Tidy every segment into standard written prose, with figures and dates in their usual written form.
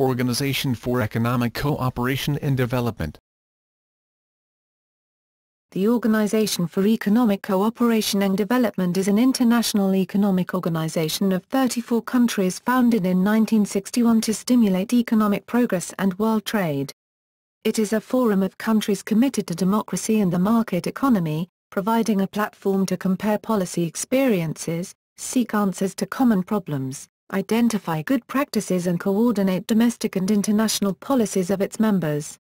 Organization for Economic Cooperation and Development. The Organization for Economic Cooperation and Development is an international economic organization of 34 countries founded in 1961 to stimulate economic progress and world trade. It is a forum of countries committed to democracy and the market economy, providing a platform to compare policy experiences, seek answers to common problems, identify good practices and coordinate domestic and international policies of its members.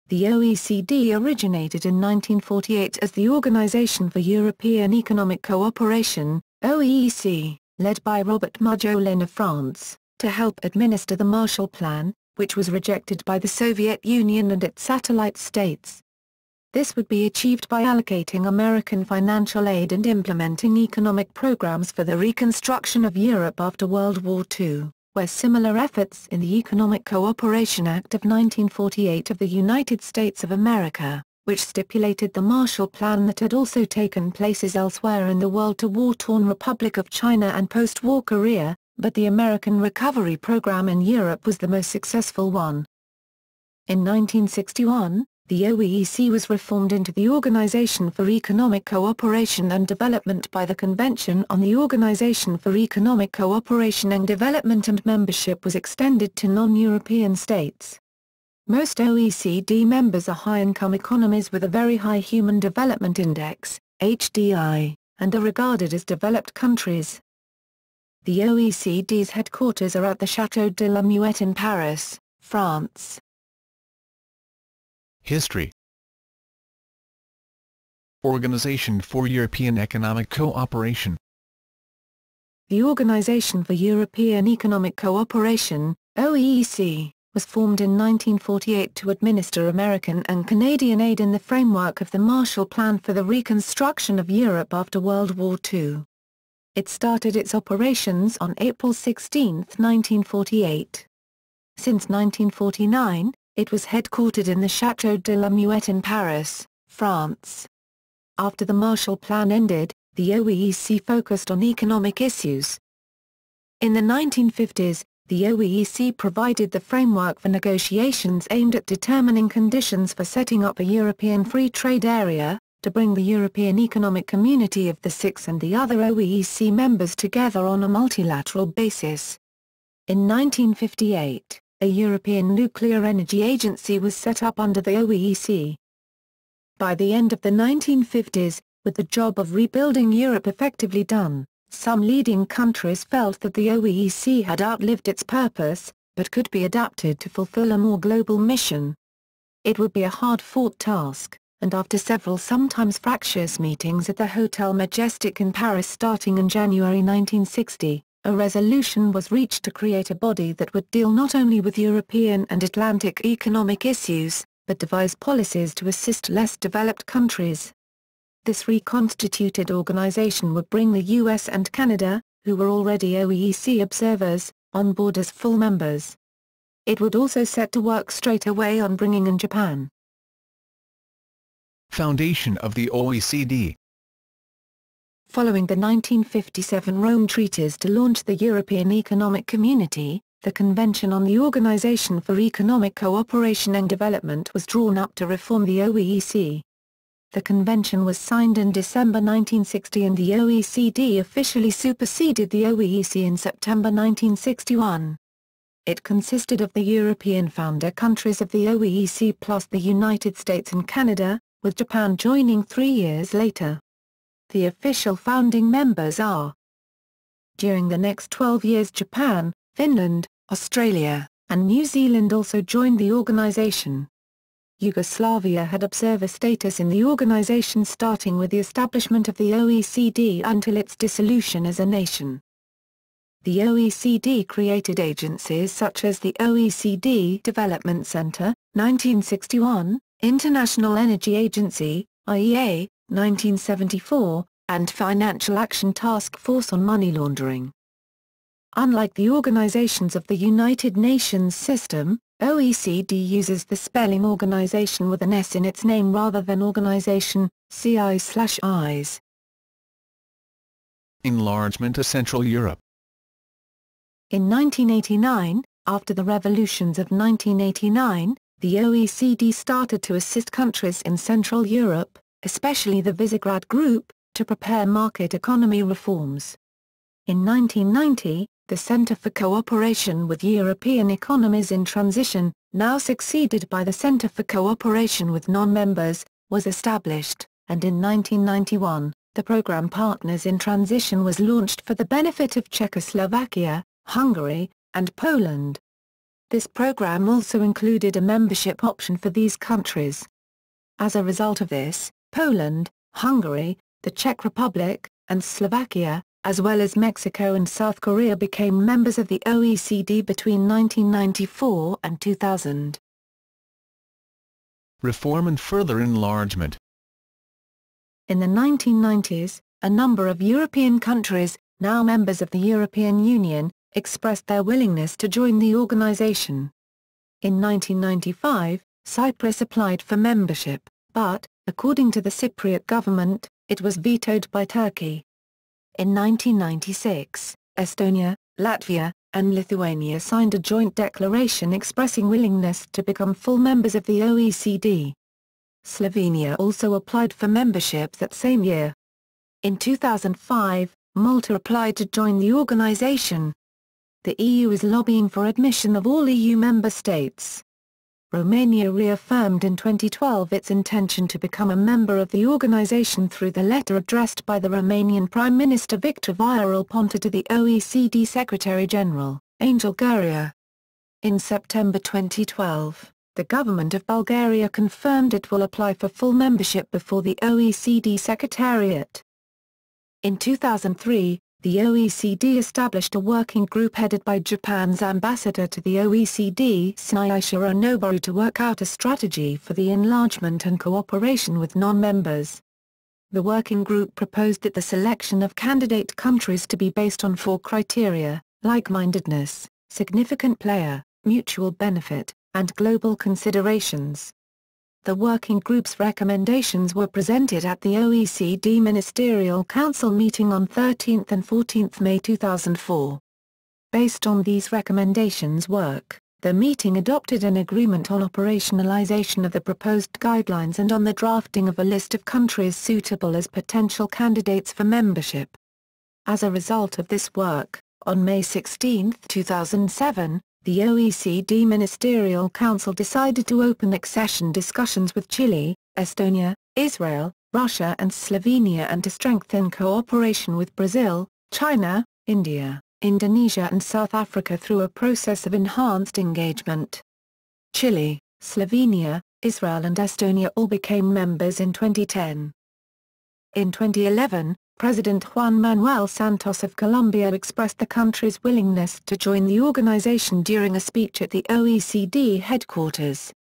The OECD originated in 1948 as the Organization for European Economic Cooperation, OEEC, led by Robert Marjolin of France, to help administer the Marshall Plan, which was rejected by the Soviet Union and its satellite states. This would be achieved by allocating American financial aid and implementing economic programs for the reconstruction of Europe after World War II, where similar efforts in the Economic Cooperation Act of 1948 of the United States of America, which stipulated the Marshall Plan that had also taken places elsewhere in the world to war-torn Republic of China and post-war Korea, but the American Recovery Program in Europe was the most successful one. In 1961, the OEEC was reformed into the Organization for Economic Cooperation and Development by the Convention on the Organization for Economic Cooperation and Development, and membership was extended to non-European states. Most OECD members are high-income economies with a very high Human Development Index, HDI, and are regarded as developed countries. The OECD's headquarters are at the Château de la Muette in Paris, France. History. Organization for European Economic Cooperation. The Organization for European Economic Cooperation, OEEC, was formed in 1948 to administer American and Canadian aid in the framework of the Marshall Plan for the reconstruction of Europe after World War II. It started its operations on April 16, 1948. Since 1949, it was headquartered in the Château de la Muette in Paris, France. After the Marshall Plan ended, the OEEC focused on economic issues. In the 1950s, the OEEC provided the framework for negotiations aimed at determining conditions for setting up a European Free Trade Area, to bring the European Economic Community of the Six and the other OEEC members together on a multilateral basis. In 1958, a European Nuclear Energy Agency was set up under the OEEC. By the end of the 1950s, with the job of rebuilding Europe effectively done, some leading countries felt that the OEEC had outlived its purpose, but could be adapted to fulfill a more global mission. It would be a hard-fought task, and after several sometimes fractious meetings at the Hotel Majestic in Paris starting in January 1960, a resolution was reached to create a body that would deal not only with European and Atlantic economic issues, but devise policies to assist less developed countries. This reconstituted organization would bring the US and Canada, who were already OEEC observers, on board as full members. It would also set to work straight away on bringing in Japan. Foundation of the OECD. Following the 1957 Rome Treaties to launch the European Economic Community, the Convention on the Organization for Economic Cooperation and Development was drawn up to reform the OEEC. The convention was signed in December 1960 and the OECD officially superseded the OEEC in September 1961. It consisted of the European founder countries of the OEEC plus the United States and Canada, with Japan joining 3 years later. The official founding members are. During the next 12 years Japan, Finland, Australia, and New Zealand also joined the organization. Yugoslavia had observer status in the organization starting with the establishment of the OECD until its dissolution as a nation. The OECD created agencies such as the OECD Development Center, 1961, International Energy Agency, IEA, 1974, and Financial Action Task Force on Money Laundering. Unlike the organizations of the United Nations system, OECD uses the spelling organization with an S in its name rather than organization, CI/Is. Enlargement of Central Europe. In 1989, After the revolutions of 1989, the OECD started to assist countries in Central Europe, especially the Visegrad Group, to prepare market economy reforms. In 1990, the Centre for Cooperation with European Economies in Transition, now succeeded by the Centre for Cooperation with Non-Members, was established, and in 1991, the Programme Partners in Transition was launched for the benefit of Czechoslovakia, Hungary, and Poland. This program also included a membership option for these countries. As a result of this, Poland, Hungary, the Czech Republic, and Slovakia, as well as Mexico and South Korea became members of the OECD between 1994 and 2000. Reform and further enlargement. In the 1990s, a number of European countries, now members of the European Union, expressed their willingness to join the organization. In 1995, Cyprus applied for membership, but, according to the Cypriot government, it was vetoed by Turkey. In 1996, Estonia, Latvia, and Lithuania signed a joint declaration expressing willingness to become full members of the OECD. Slovenia also applied for membership that same year. In 2005, Malta applied to join the organization. The EU is lobbying for admission of all EU member states. Romania reaffirmed in 2012 its intention to become a member of the organization through the letter addressed by the Romanian Prime Minister Victor Viorel-Ponta to the OECD Secretary-General, Angel Gurria. In September 2012, the government of Bulgaria confirmed it will apply for full membership before the OECD Secretariat. In 2003, the OECD established a working group headed by Japan's ambassador to the OECD Shinichiro Noboru to work out a strategy for the enlargement and cooperation with non-members. The working group proposed that the selection of candidate countries to be based on 4 criteria: like-mindedness, significant player, mutual benefit, and global considerations. The working group's recommendations were presented at the OECD Ministerial Council meeting on 13 and 14 May 2004. Based on these recommendations the meeting adopted an agreement on operationalization of the proposed guidelines and on the drafting of a list of countries suitable as potential candidates for membership. As a result of this work, on May 16, 2007, the OECD Ministerial Council decided to open accession discussions with Chile, Estonia, Israel, Russia and Slovenia and to strengthen cooperation with Brazil, China, India, Indonesia and South Africa through a process of enhanced engagement. Chile, Slovenia, Israel and Estonia all became members in 2010. In 2011, President Juan Manuel Santos of Colombia expressed the country's willingness to join the organization during a speech at the OECD headquarters.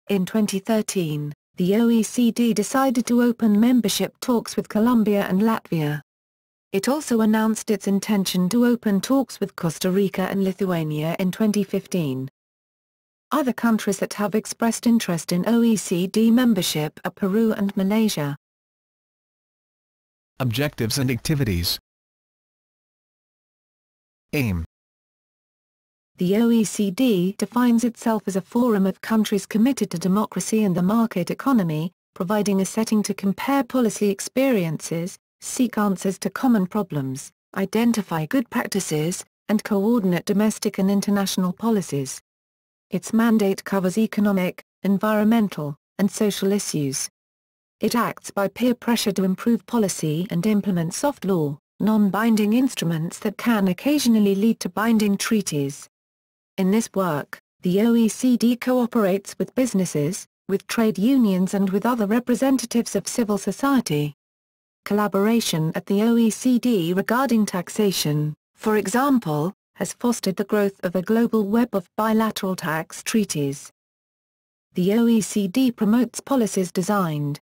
In 2013, the OECD decided to open membership talks with Colombia and Latvia. It also announced its intention to open talks with Costa Rica and Lithuania in 2015. Other countries that have expressed interest in OECD membership are Peru and Malaysia. Objectives and activities. Aim. The OECD defines itself as a forum of countries committed to democracy and the market economy, providing a setting to compare policy experiences, seek answers to common problems, identify good practices, and coordinate domestic and international policies. Its mandate covers economic, environmental, and social issues. It acts by peer pressure to improve policy and implement soft law, non-binding instruments that can occasionally lead to binding treaties. In this work, the OECD cooperates with businesses, with trade unions and with other representatives of civil society. Collaboration at the OECD regarding taxation, for example, has fostered the growth of a global web of bilateral tax treaties. The OECD promotes policies designed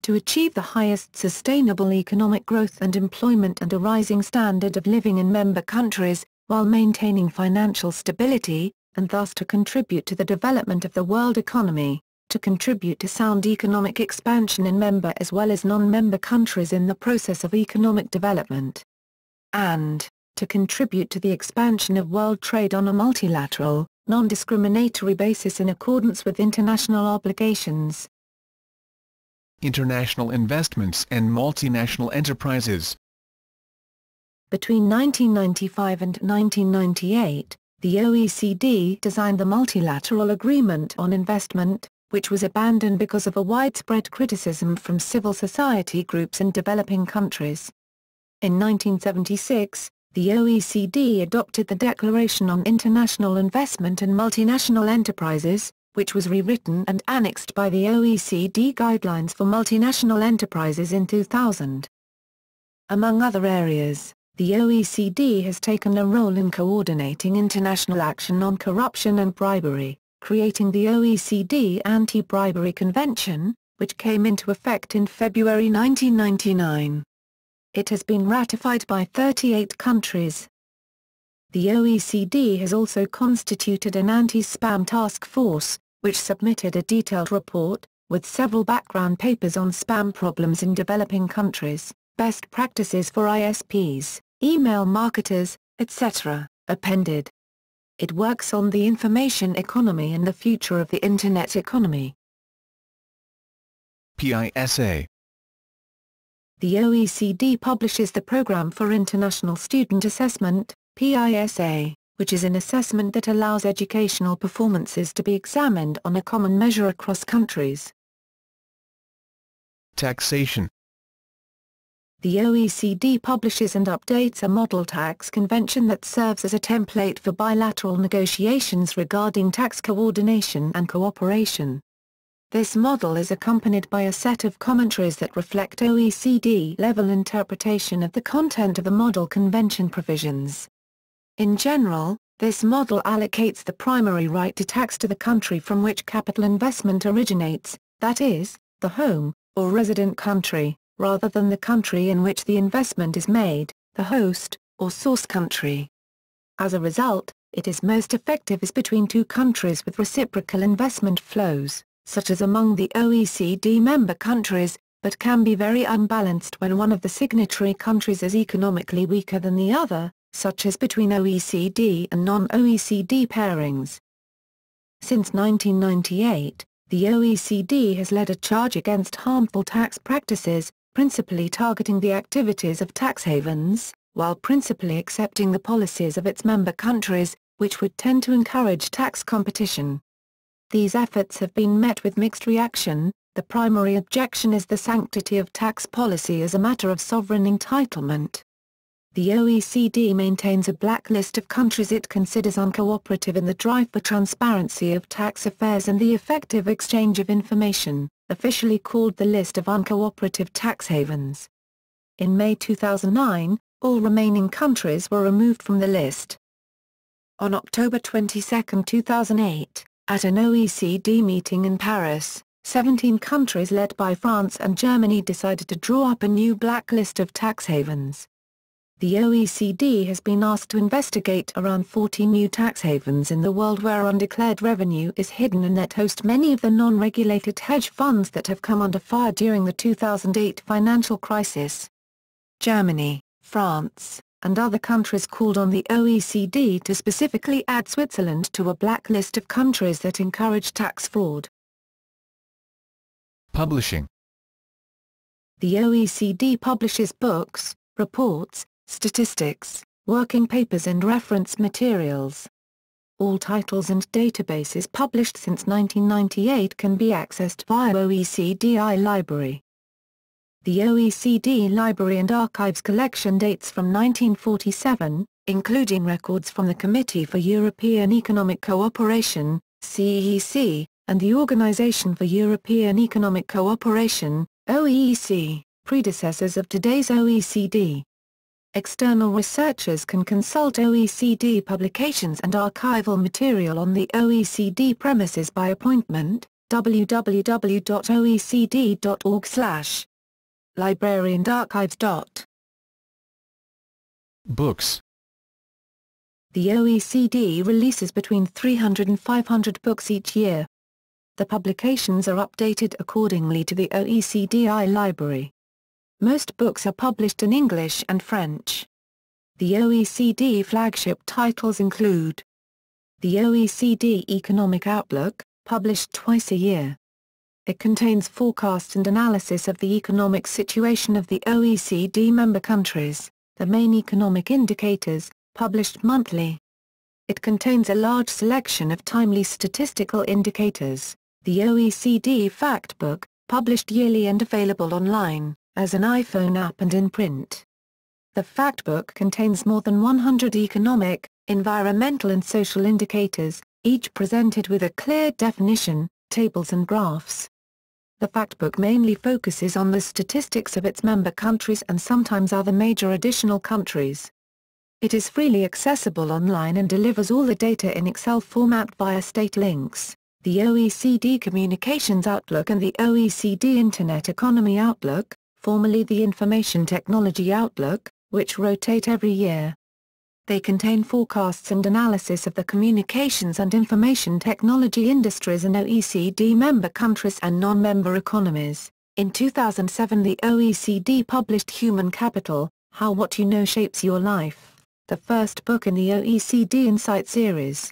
to achieve the highest sustainable economic growth and employment and a rising standard of living in member countries, while maintaining financial stability, and thus to contribute to the development of the world economy, to contribute to sound economic expansion in member as well as non-member countries in the process of economic development, and to contribute to the expansion of world trade on a multilateral, non-discriminatory basis in accordance with international obligations. International investments and multinational enterprises. Between 1995 and 1998, the OECD designed the Multilateral Agreement on Investment, which was abandoned because of a widespread criticism from civil society groups in developing countries. In 1976, the OECD adopted the Declaration on International Investment and Multinational Enterprises, which was rewritten and annexed by the OECD Guidelines for Multinational Enterprises in 2000. Among other areas, the OECD has taken a role in coordinating international action on corruption and bribery, creating the OECD Anti-Bribery Convention, which came into effect in February 1999. It has been ratified by 38 countries. The OECD has also constituted an anti-spam task force, which submitted a detailed report, with several background papers on spam problems in developing countries, best practices for ISPs, email marketers, etc., appended. It works on the information economy and the future of the Internet economy. PISA. The OECD publishes the Programme for International Student Assessment, PISA, which is an assessment that allows educational performances to be examined on a common measure across countries. Taxation. The OECD publishes and updates a model tax convention that serves as a template for bilateral negotiations regarding tax coordination and cooperation. This model is accompanied by a set of commentaries that reflect OECD-level interpretation of the content of the model convention provisions. In general, this model allocates the primary right to tax to the country from which capital investment originates, that is, the home, or resident country, rather than the country in which the investment is made, the host, or source country. As a result, it is most effective as between two countries with reciprocal investment flows, such as among the OECD member countries, but can be very unbalanced when one of the signatory countries is economically weaker than the other, such as between OECD and non-OECD pairings. Since 1998, the OECD has led a charge against harmful tax practices, principally targeting the activities of tax havens, while principally accepting the policies of its member countries, which would tend to encourage tax competition. These efforts have been met with mixed reaction. The primary objection is the sanctity of tax policy as a matter of sovereign entitlement. The OECD maintains a blacklist of countries it considers uncooperative in the drive for transparency of tax affairs and the effective exchange of information, officially called the List of Uncooperative Tax Havens. In May 2009, all remaining countries were removed from the list. On October 22, 2008, at an OECD meeting in Paris, 17 countries led by France and Germany decided to draw up a new blacklist of tax havens. The OECD has been asked to investigate around 40 new tax havens in the world where undeclared revenue is hidden and that host many of the non-regulated hedge funds that have come under fire during the 2008 financial crisis. Germany, France, and other countries called on the OECD to specifically add Switzerland to a blacklist of countries that encourage tax fraud. Publishing. The OECD publishes books, reports, statistics, working papers and reference materials. All titles and databases published since 1998 can be accessed via OECD iLibrary. The OECD Library and Archives collection dates from 1947, including records from the Committee for European Economic Cooperation, CEC, and the Organisation for European Economic Cooperation, OEEC, predecessors of today's OECD. External researchers can consult OECD publications and archival material on the OECD premises by appointment, www.oecd.org/. Library and Archives. Books. The OECD releases between 300 and 500 books each year. The publications are updated accordingly to the OECD iLibrary. Most books are published in English and French. The OECD flagship titles include the OECD Economic Outlook, published twice a year. It contains forecasts and analysis of the economic situation of the OECD member countries, the main economic indicators, published monthly. It contains a large selection of timely statistical indicators. The OECD Factbook, published yearly and available online, as an iPhone app and in print. The Factbook contains more than 100 economic, environmental and social indicators, each presented with a clear definition, tables and graphs. The Factbook mainly focuses on the statistics of its member countries and sometimes other major additional countries. It is freely accessible online and delivers all the data in Excel format via state links. The OECD Communications Outlook and the OECD Internet Economy Outlook, formerly the Information Technology Outlook, which rotate every year. They contain forecasts and analysis of the communications and information technology industries in OECD member countries and non-member economies. In 2007, the OECD published Human Capital: How What You Know Shapes Your Life, the first book in the OECD Insight series.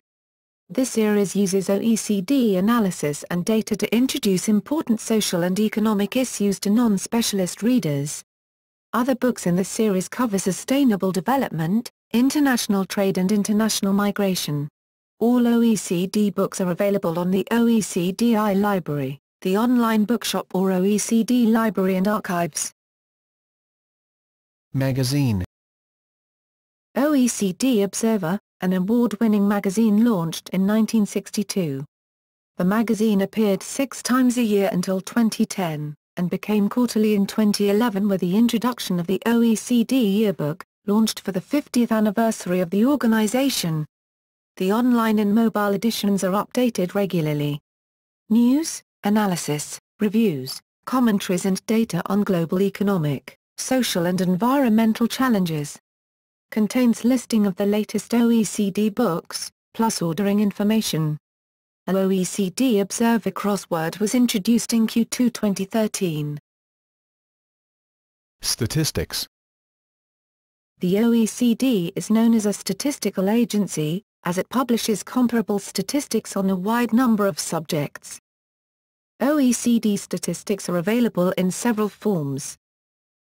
This series uses OECD analysis and data to introduce important social and economic issues to non-specialist readers. Other books in this series cover sustainable development, international trade and international migration. All OECD books are available on the OECD iLibrary, the online bookshop or OECD Library and Archives. Magazine. OECD Observer, an award-winning magazine launched in 1962. The magazine appeared 6 times a year until 2010, and became quarterly in 2011 with the introduction of the OECD Yearbook, launched for the 50th anniversary of the organization. The online and mobile editions are updated regularly. News, analysis, reviews, commentaries and data on global economic, social and environmental challenges. Contains listing of the latest OECD books, plus ordering information. An OECD Observer crossword was introduced in Q2 2013. Statistics. The OECD is known as a statistical agency, as it publishes comparable statistics on a wide number of subjects. OECD statistics are available in several forms.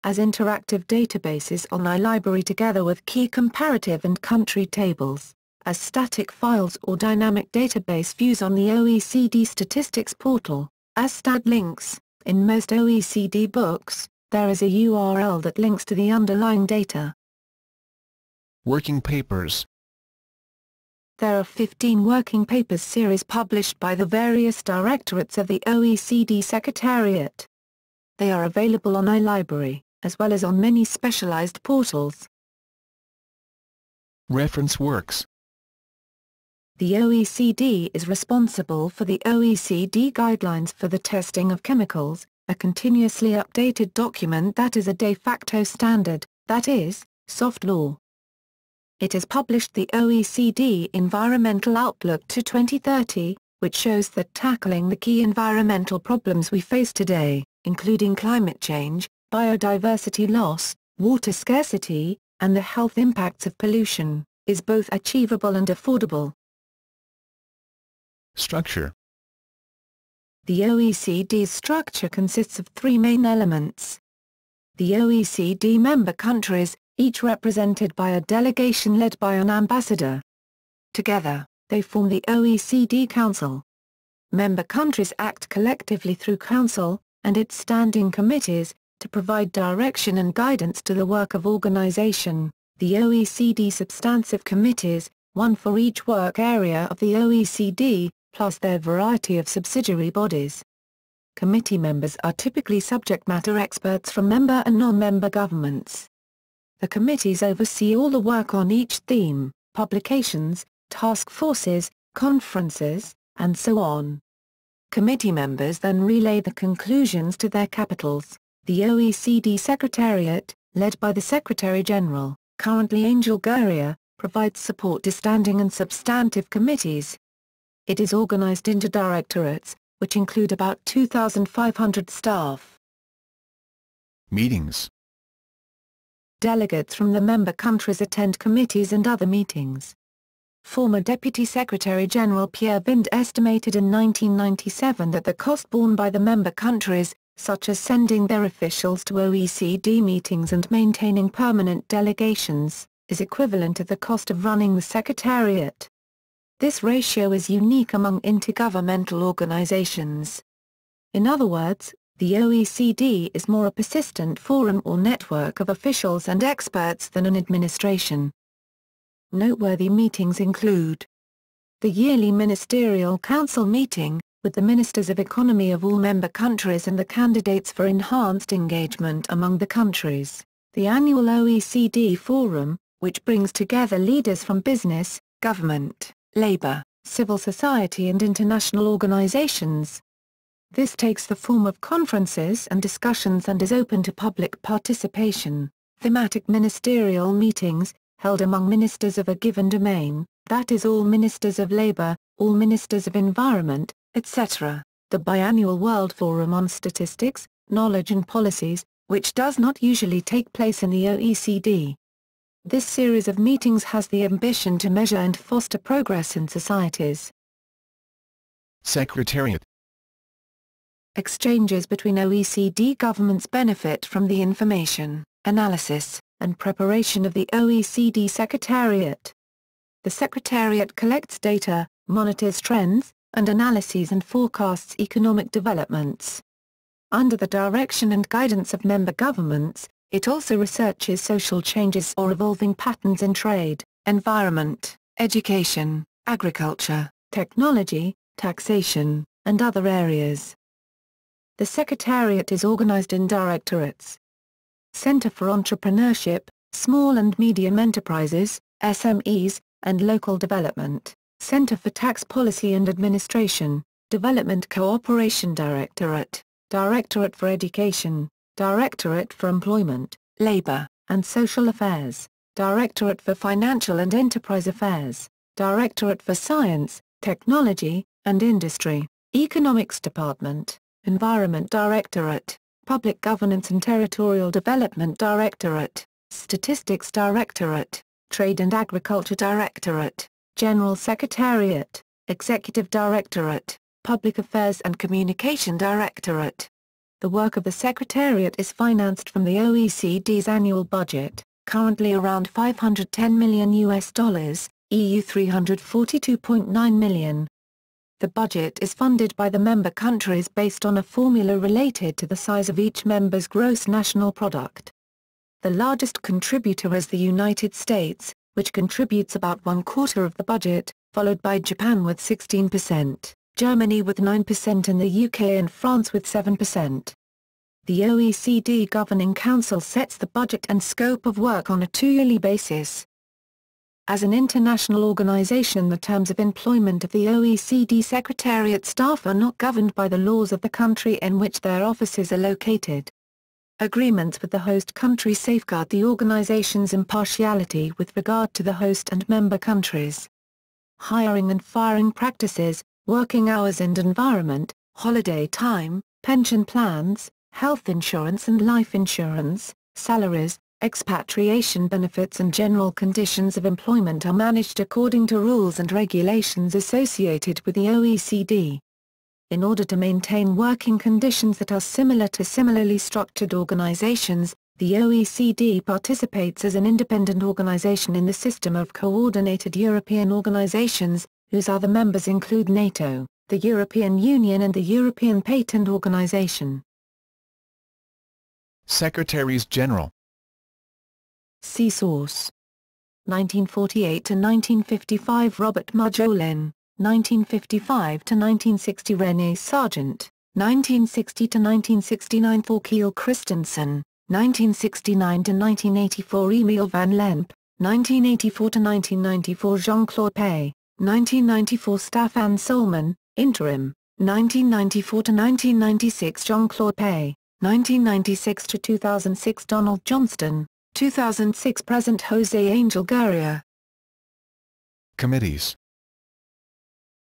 As interactive databases on iLibrary together with key comparative and country tables, as static files or dynamic database views on the OECD Statistics portal, as stat links. In most OECD books, there is a URL that links to the underlying data. Working papers. There are 15 working papers series published by the various directorates of the OECD Secretariat. They are available on iLibrary, as well as on many specialized portals. Reference works. The OECD is responsible for the OECD Guidelines for the Testing of Chemicals, a continuously updated document that is a de facto standard, that is, soft law. It has published the OECD Environmental Outlook to 2030, which shows that tackling the key environmental problems we face today, including climate change, biodiversity loss, water scarcity, and the health impacts of pollution, is both achievable and affordable. Structure. The OECD's structure consists of 3 main elements. The OECD member countries, each represented by a delegation led by an ambassador. Together, they form the OECD Council. Member countries act collectively through Council, and its standing committees, to provide direction and guidance to the work of organization. The OECD substantive committees, one for each work area of the OECD, plus their variety of subsidiary bodies. Committee members are typically subject matter experts from member and non-member governments. The committees oversee all the work on each theme, publications, task forces, conferences, and so on. Committee members then relay the conclusions to their capitals. The OECD Secretariat, led by the Secretary-General, currently Angel Gurria, provides support to standing and substantive committees. It is organized into directorates, which include about 2,500 staff. Meetings. Delegates from the member countries attend committees and other meetings. Former Deputy Secretary-General Pierre Vind estimated in 1997 that the cost borne by the member countries, such as sending their officials to OECD meetings and maintaining permanent delegations, is equivalent to the cost of running the Secretariat. This ratio is unique among intergovernmental organizations. In other words, the OECD is more a persistent forum or network of officials and experts than an administration. Noteworthy meetings include the yearly Ministerial Council meeting, with the Ministers of Economy of all member countries and the candidates for enhanced engagement among the countries, the annual OECD Forum, which brings together leaders from business, government, labor, civil society and international organizations. This takes the form of conferences and discussions and is open to public participation. Thematic ministerial meetings, held among ministers of a given domain, that is all ministers of labor, all ministers of environment, etc. The biannual World Forum on Statistics, Knowledge and Policies, which does not usually take place in the OECD. This series of meetings has the ambition to measure and foster progress in societies. Secretariat. Exchanges between OECD governments benefit from the information, analysis, and preparation of the OECD Secretariat. The Secretariat collects data, monitors trends, and analyses and forecasts economic developments. Under the direction and guidance of member governments, it also researches social changes or evolving patterns in trade, environment, education, agriculture, technology, taxation, and other areas. The Secretariat is organized in directorates. Center for Entrepreneurship, Small and Medium Enterprises, SMEs, and Local Development, Center for Tax Policy and Administration, Development Cooperation Directorate, Directorate for Education, Directorate for Employment, Labor, and Social Affairs, Directorate for Financial and Enterprise Affairs, Directorate for Science, Technology, and Industry, Economics Department, Environment Directorate, Public Governance and Territorial Development Directorate, Statistics Directorate, Trade and Agriculture Directorate, General Secretariat, Executive Directorate, Public Affairs and Communication Directorate. The work of the Secretariat is financed from the OECD's annual budget, currently around $510 million, EU $342.9 million. The budget is funded by the member countries based on a formula related to the size of each member's gross national product. The largest contributor is the United States, which contributes about 1/4 of the budget, followed by Japan with 16%, Germany with 9% and the UK and France with 7%. The OECD Governing Council sets the budget and scope of work on a 2-yearly basis. As an international organization, the terms of employment of the OECD Secretariat staff are not governed by the laws of the country in which their offices are located. Agreements with the host country safeguard the organization's impartiality with regard to the host and member countries. Hiring and firing practices, working hours and environment, holiday time, pension plans, health insurance and life insurance, salaries, expatriation benefits and general conditions of employment are managed according to rules and regulations associated with the OECD. In order to maintain working conditions that are similar to similarly structured organizations, the OECD participates as an independent organization in the system of coordinated European organizations, whose other members include NATO, the European Union and the European Patent Organization. Secretaries General. See source. 1948 to 1955 Robert Marjolin, 1955 to 1960 René Sargent, 1960 to 1969 Thorkild Christensen, 1969 to 1984 Emil van Lemp, 1984 to 1994 Jean-Claude Pey, 1994 Staffan Solman, interim, 1994 to 1996 Jean-Claude Pey, 1996 to 2006 Donald Johnston, 2006 Present José Angel Gurria. Committees.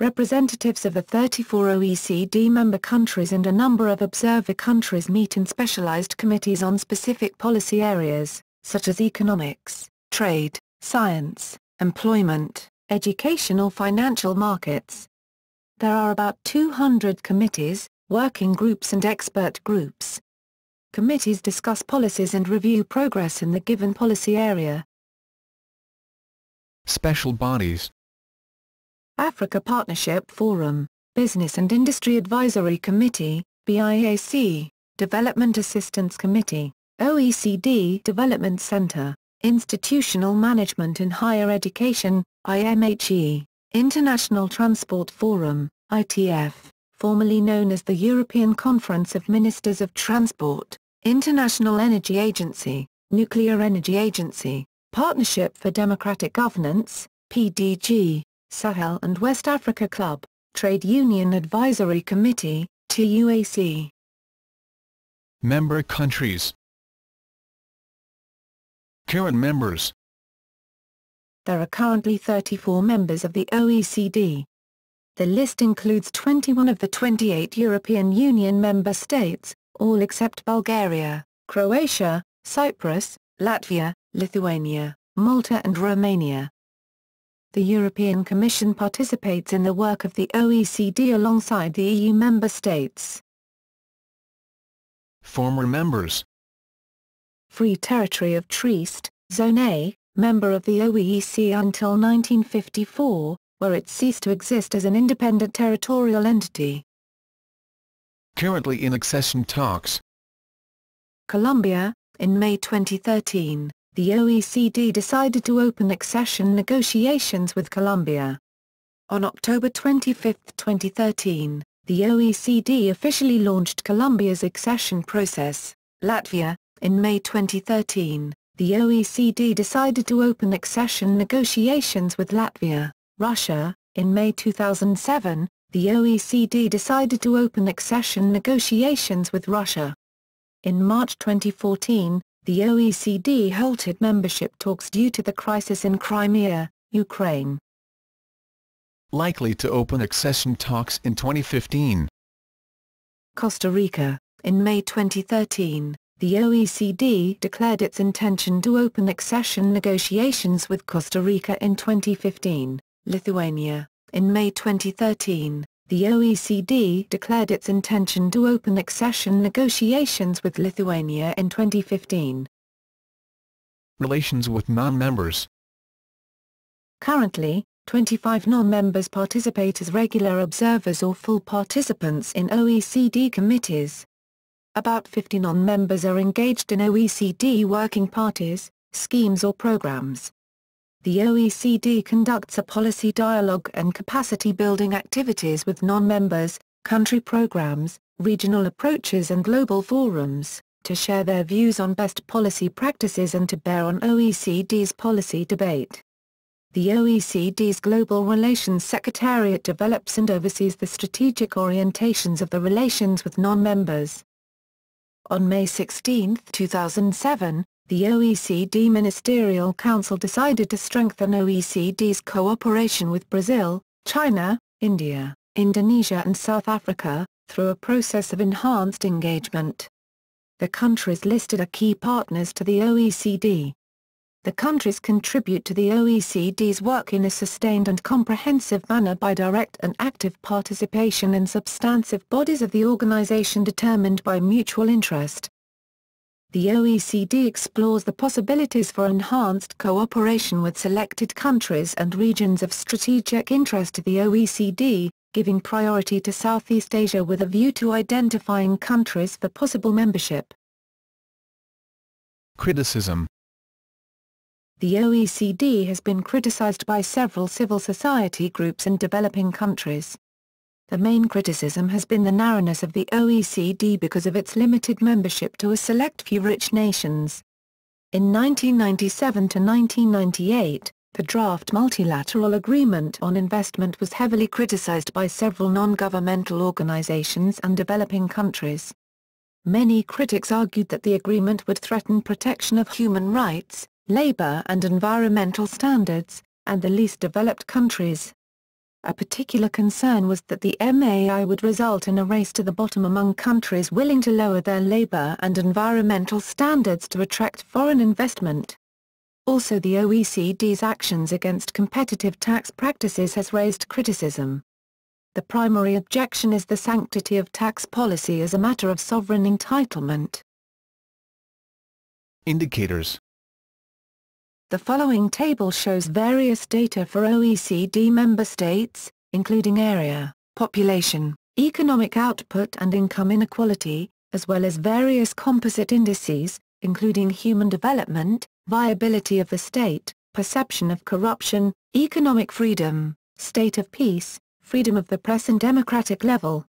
Representatives of the 34 OECD member countries and a number of observer countries meet in specialized committees on specific policy areas. such as economics, trade, science, employment, education or financial markets. There are about 200 committees, working groups and expert groups. Committees discuss policies and review progress in the given policy area. Special bodies. Africa Partnership Forum, Business and Industry Advisory Committee, BIAC, Development Assistance Committee, OECD Development Center, Institutional Management in Higher Education, IMHE, International Transport Forum, ITF, formerly known as the European Conference of Ministers of Transport, International Energy Agency, Nuclear Energy Agency, Partnership for Democratic Governance, PDG, Sahel and West Africa Club, Trade Union Advisory Committee, TUAC. Member countries. Current members. There are currently 34 members of the OECD. The list includes 21 of the 28 European Union member states, all except Bulgaria, Croatia, Cyprus, Latvia, Lithuania, Malta and Romania. The European Commission participates in the work of the OECD alongside the EU member states. Former members. Free Territory of Trieste, Zone A, member of the OEC until 1954, where it ceased to exist as an independent territorial entity. Currently in accession talks. Colombia, in May 2013, the OECD decided to open accession negotiations with Colombia. On October 25, 2013, the OECD officially launched Colombia's accession process. Latvia, in May 2013, the OECD decided to open accession negotiations with Latvia. Russia, in May 2007, the OECD decided to open accession negotiations with Russia. In March 2014, the OECD halted membership talks due to the crisis in Crimea, Ukraine. Likely to open accession talks in 2015. Costa Rica, in May 2013, the OECD declared its intention to open accession negotiations with Costa Rica in 2015. Lithuania, in May 2013, the OECD declared its intention to open accession negotiations with Lithuania in 2015. Relations with non-members. Currently, 25 non-members participate as regular observers or full participants in OECD committees. About 50 non-members are engaged in OECD working parties, schemes or programs. The OECD conducts a policy dialogue and capacity-building activities with non-members, country programs, regional approaches and global forums, to share their views on best policy practices and to bear on OECD's policy debate. The OECD's Global Relations Secretariat develops and oversees the strategic orientations of the relations with non-members. On May 16, 2007, the OECD Ministerial Council decided to strengthen OECD's cooperation with Brazil, China, India, Indonesia and South Africa, through a process of enhanced engagement. The countries listed are key partners to the OECD. The countries contribute to the OECD's work in a sustained and comprehensive manner by direct and active participation in substantive bodies of the organization determined by mutual interest. The OECD explores the possibilities for enhanced cooperation with selected countries and regions of strategic interest to the OECD, giving priority to Southeast Asia with a view to identifying countries for possible membership. Criticism. The OECD has been criticized by several civil society groups in developing countries. The main criticism has been the narrowness of the OECD because of its limited membership to a select few rich nations. In 1997 to 1998, the draft Multilateral Agreement on Investment was heavily criticized by several non-governmental organizations and developing countries. Many critics argued that the agreement would threaten protection of human rights, labor and environmental standards, and the least developed countries. A particular concern was that the MAI would result in a race to the bottom among countries willing to lower their labor and environmental standards to attract foreign investment. Also, the OECD's actions against competitive tax practices has raised criticism. The primary objection is the sanctity of tax policy as a matter of sovereign entitlement. Indicators. The following table shows various data for OECD member states, including area, population, economic output and income inequality, as well as various composite indices, including human development, viability of the state, perception of corruption, economic freedom, state of peace, freedom of the press and democratic level.